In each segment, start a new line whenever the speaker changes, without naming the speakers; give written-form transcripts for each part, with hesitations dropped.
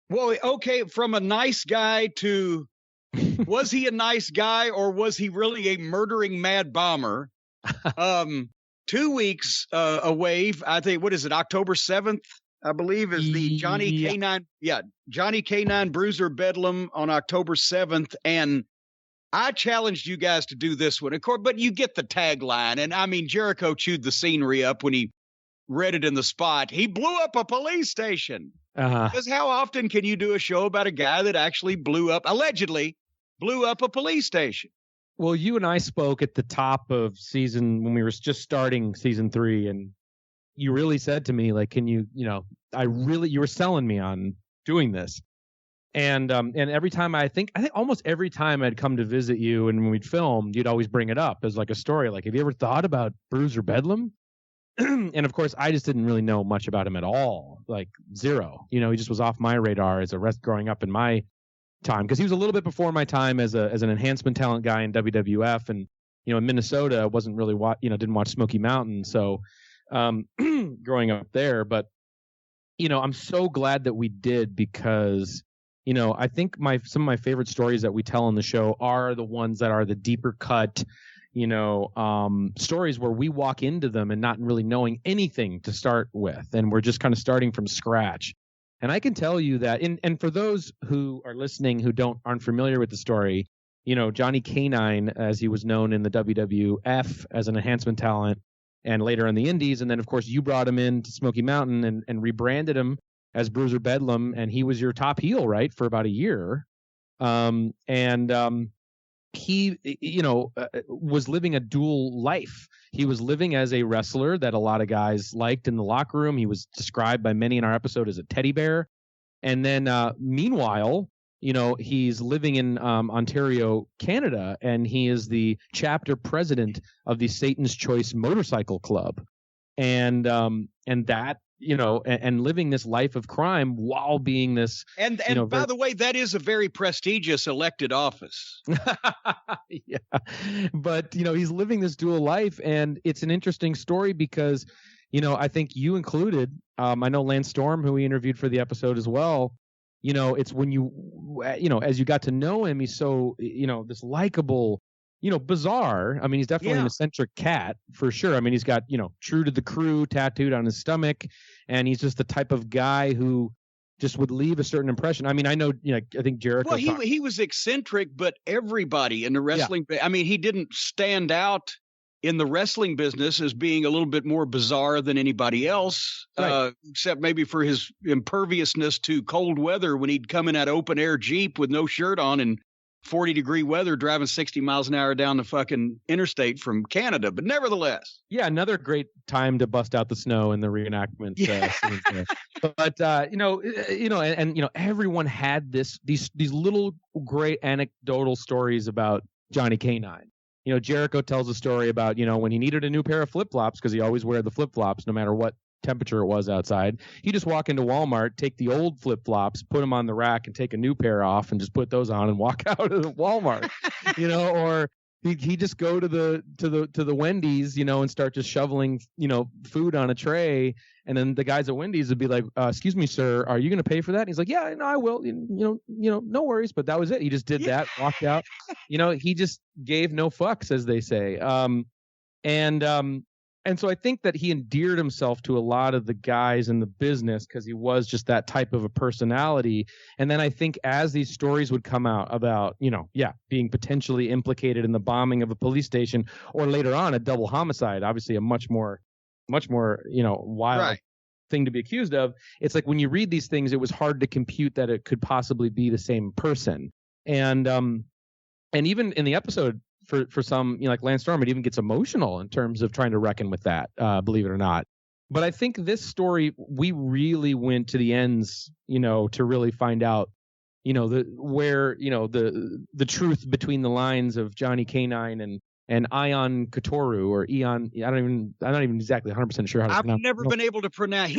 Well, okay, from a nice guy to was he a nice guy or was he really a murdering mad bomber? 2 weeks away, I think, what is it, October 7th, I believe, is the Johnny
Yeah.
K9. Yeah, Johnny K9 Bruiser Bedlam on October 7th. And I challenged you guys to do this one, of course, but you get the tagline. And I mean, Jericho chewed the scenery up when he read it in the spot. He blew up a police station. Because how often can you do a show about a guy that actually allegedly blew up a police station?
Well, you and I spoke at the top of season when we were just starting season 3, and you really said to me, like, can you were selling me on doing this. And every time I think almost every time I'd come to visit you and when we'd film, you'd always bring it up as like a story. Like, have you ever thought about Bruiser Bedlam? And of course, I just didn't really know much about him at all, like zero. He just was off my radar as a rest growing up in my time, because he was a little bit before my time as an enhancement talent guy in WWF, and in Minnesota I wasn't really didn't watch Smoky Mountain, so growing up there. But I'm so glad that we did, because I think some of my favorite stories that we tell on the show are the ones that are the deeper cut, stories where we walk into them and not really knowing anything to start with, and we're just kind of starting from scratch. And I can tell you that, and for those who are listening who aren't familiar with the story, Johnny K9, as he was known in the WWF as an enhancement talent, and later on the Indies, and then of course you brought him in to Smoky Mountain and rebranded him as Bruiser Bedlam, and he was your top heel, right, for about a year. He, was living a dual life. He was living as a wrestler that a lot of guys liked in the locker room. He was described by many in our episode as a teddy bear. And then, meanwhile, he's living in Ontario, Canada, and he is the chapter president of the Satan's Choice Motorcycle Club. And that, and living this life of crime while being this.
And by the way, that is a very prestigious elected office.
Yeah. But, he's living this dual life, and it's an interesting story because, I think you included, I know Lance Storm, who we interviewed for the episode as well. It's when as you got to know him, he's so, this likable, bizarre. I mean, he's definitely an eccentric cat for sure. I mean, he's got, True to the Crew tattooed on his stomach, and he's just the type of guy who just would leave a certain impression. I mean, I know, I think Jericho.
Well, he was eccentric, but everybody in the wrestling, I mean, he didn't stand out in the wrestling business as being a little bit more bizarre than anybody else, right. Except maybe for his imperviousness to cold weather when he'd come in that open air Jeep with no shirt on and 40-degree weather driving 60 miles an hour down the fucking interstate from Canada. But nevertheless.
Yeah, another great time to bust out the snow in the reenactment. But, and everyone had these little great anecdotal stories about Johnny K9. Jericho tells a story about, when he needed a new pair of flip-flops, because he always wear the flip-flops no matter what temperature it was outside. He'd just walk into Walmart, take the old flip-flops, put them on the rack, and take a new pair off and just put those on and walk out of the Walmart. Or he just go to the Wendy's, and start just shoveling, food on a tray. And then the guys at Wendy's would be like, excuse me, sir, are you going to pay for that? And he's like, yeah, no, I will. No worries. But that was it. He just did that, walked out. He just gave no fucks, as they say. And so I think that he endeared himself to a lot of the guys in the business because he was just that type of a personality. And then I think as these stories would come out about, being potentially implicated in the bombing of a police station, or later on a double homicide, obviously a much more, wild right. thing to be accused of. It's like when you read these things, it was hard to compute that it could possibly be the same person. And even in the episode, for some, like Lance Storm, it even gets emotional in terms of trying to reckon with that, believe it or not. But I think this story, we really went to the ends, to really find out, the truth between the lines of Johnny K9 and Ion Katoru, or Eon. I'm not even exactly 100% sure how to pronounce it.
I've never been able to pronounce.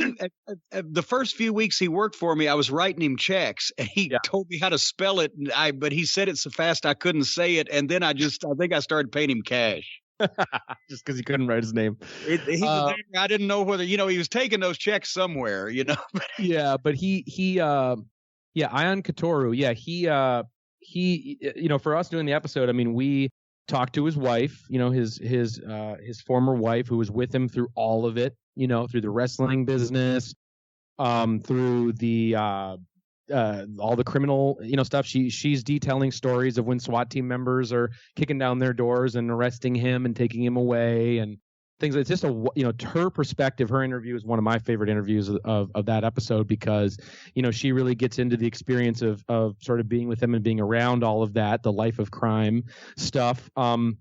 The first few weeks he worked for me, I was writing him checks, and he told me how to spell it. But he said it so fast I couldn't say it, and then I think I started paying him cash.
Just because he couldn't write his name.
I didn't know whether he was taking those checks somewhere.
Yeah, but he Yeah, Ion Katoru. Yeah, he for us doing the episode, I mean, we talked to his wife, his former wife, who was with him through all of it, through the wrestling business, through the all the criminal stuff. She's detailing stories of when SWAT team members are kicking down their doors and arresting him and taking him away and things. It's just her perspective. Her interview is one of my favorite interviews of that episode, because she really gets into the experience of sort of being with him and being around all of that, the life of crime stuff. And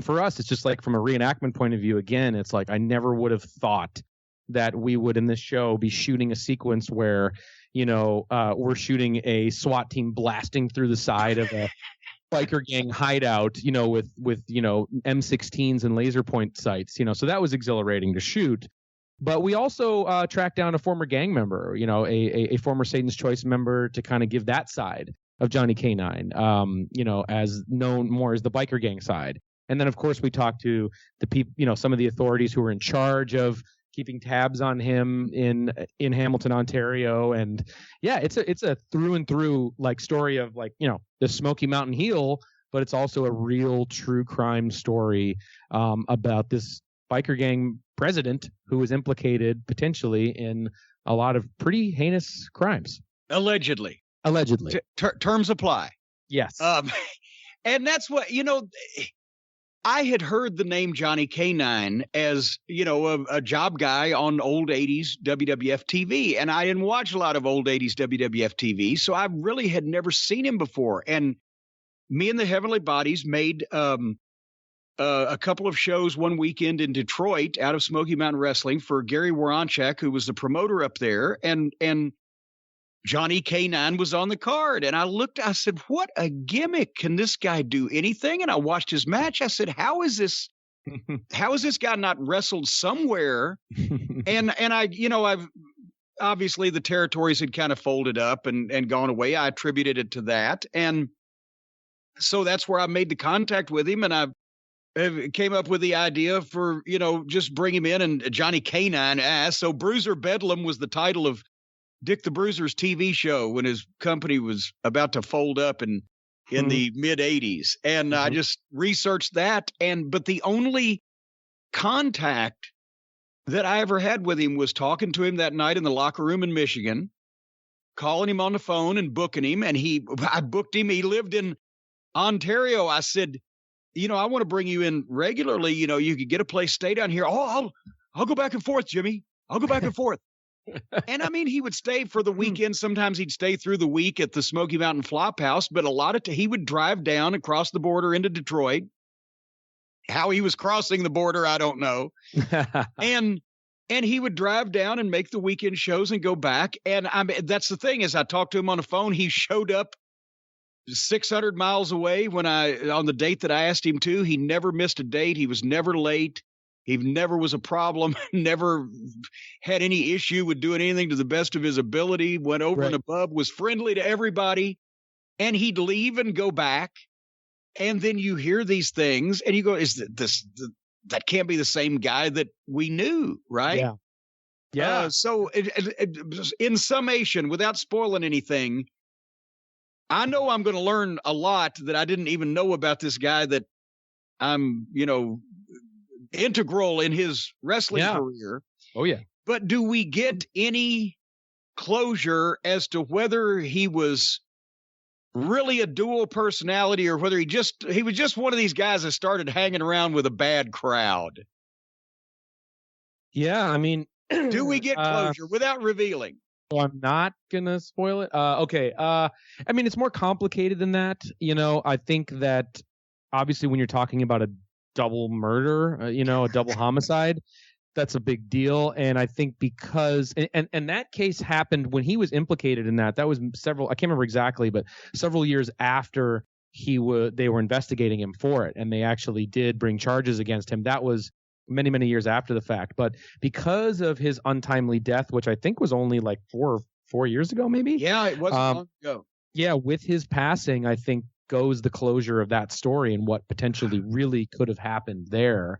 for us, it's just like, from a reenactment point of view, again, it's like I never would have thought that we would in this show be shooting a sequence where we're shooting a SWAT team blasting through the side of a biker gang hideout, with M16s and laser point sights, so that was exhilarating to shoot. But we also tracked down a former gang member, a former Satan's Choice member, to kind of give that side of Johnny K9, as known more as the biker gang side. And then, of course, we talked to the people, some of the authorities who were in charge of keeping tabs on him in Hamilton, Ontario. And yeah, it's a through and through like story of like, the Smoky Mountain Heel, but it's also a real true crime story about this biker gang president who was implicated potentially in a lot of pretty heinous crimes.
Allegedly. Terms apply.
Yes.
And that's what, I had heard the name Johnny K9 as, a job guy on old 80s WWF TV. And I didn't watch a lot of old 80s WWF TV, so I really had never seen him before. And me and the Heavenly Bodies made a couple of shows one weekend in Detroit out of Smoky Mountain Wrestling for Gary Woronchak, who was the promoter up there. And Johnny K9 was on the card, and I said, what a gimmick. Can this guy do anything? And I watched his match. I said, how is this guy not wrestled somewhere? and I've obviously the territories had kind of folded up and gone away. I attributed it to that. And so that's where I made the contact with him. And I came up with the idea for, just bring him in, and Johnny K9. So Bruiser Bedlam was the title of Dick the Bruiser's TV show when his company was about to fold up in the mid 80s. And I just researched that. But the only contact that I ever had with him was talking to him that night in the locker room in Michigan, calling him on the phone and booking him. And I booked him. He lived in Ontario. I said, I want to bring you in regularly. You could get a place, stay down here. Oh, I'll go back and forth, Jimmy. I'll go back and forth. And I mean, he would stay for the weekend. Sometimes he'd stay through the week at the Smoky Mountain Flophouse, but a lot of he would drive down across the border into Detroit. How he was crossing the border, I don't know. and he would drive down and make the weekend shows and go back. And that's the thing, is I talked to him on the phone. He showed up 600 miles away on the date that I asked him to. He never missed a date. He was never late. He never was a problem, never had any issue with doing anything to the best of his ability, went over and above, was friendly to everybody, and he'd leave and go back. And then you hear these things and you go, that can't be the same guy that we knew, right?
Yeah. Yeah.
So in summation, without spoiling anything, I know I'm going to learn a lot that I didn't even know about this guy that I'm, integral in his wrestling career.
Oh yeah.
But do we get any closure as to whether he was really a dual personality or whether he was just one of these guys that started hanging around with a bad crowd?
Yeah, I mean,
do we get closure without revealing?
So I'm not gonna spoil it. Okay. I mean, it's more complicated than that. I think that obviously when you're talking about a double murder, a double homicide, that's a big deal. And I think because and that case happened when he was implicated in that was I can't remember exactly, but several years after they were investigating him for it, and they actually did bring charges against him. That was many, many years after the fact. But because of his untimely death, which I think was only like 4 years ago, maybe.
Yeah, it wasn't long ago.
Yeah, with his passing, I think goes the closure of that story and what potentially really could have happened there.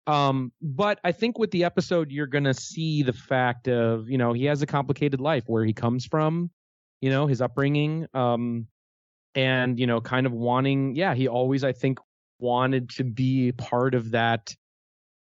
But I think with the episode, you're going to see the fact of, he has a complicated life where he comes from. his upbringing, and, kind of wanting, he always, I think, wanted to be part of that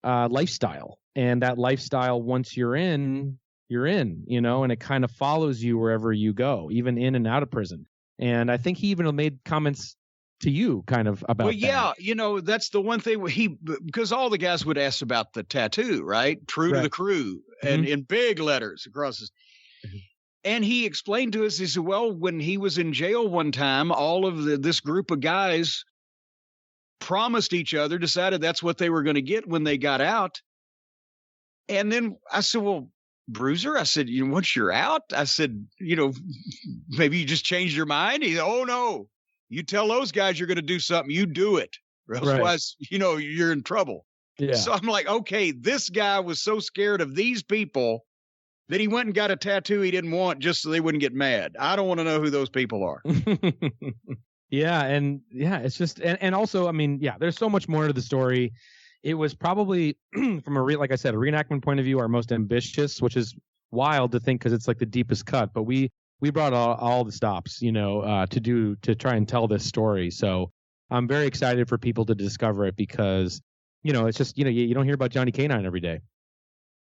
lifestyle. And that lifestyle, once you're in, and it kind of follows you wherever you go, even in and out of prison. And I think he even made comments to you kind of about
that. That's the one thing because all the guys would ask about the tattoo, right? True to the crew, and in big letters across his. And he explained to us, he said, well, when he was in jail one time, all of this group of guys promised each other, decided that's what they were going to get when they got out. And then I said, well, Bruiser, I said, once you're out, I said, maybe you just changed your mind. He said, oh, no, you tell those guys you're going to do something, you do it. Or otherwise, you're in trouble. Yeah. So I'm like, okay, this guy was so scared of these people that he went and got a tattoo he didn't want just so they wouldn't get mad. I don't want to know who those people are.
It's just, and also, I mean, there's so much more to the story. It was probably from like I said, a reenactment point of view, our most ambitious, which is wild to think because it's like the deepest cut. But we brought all the stops, to try and tell this story. So I'm very excited for people to discover it because, it's just, you don't hear about Johnny K-9 every day.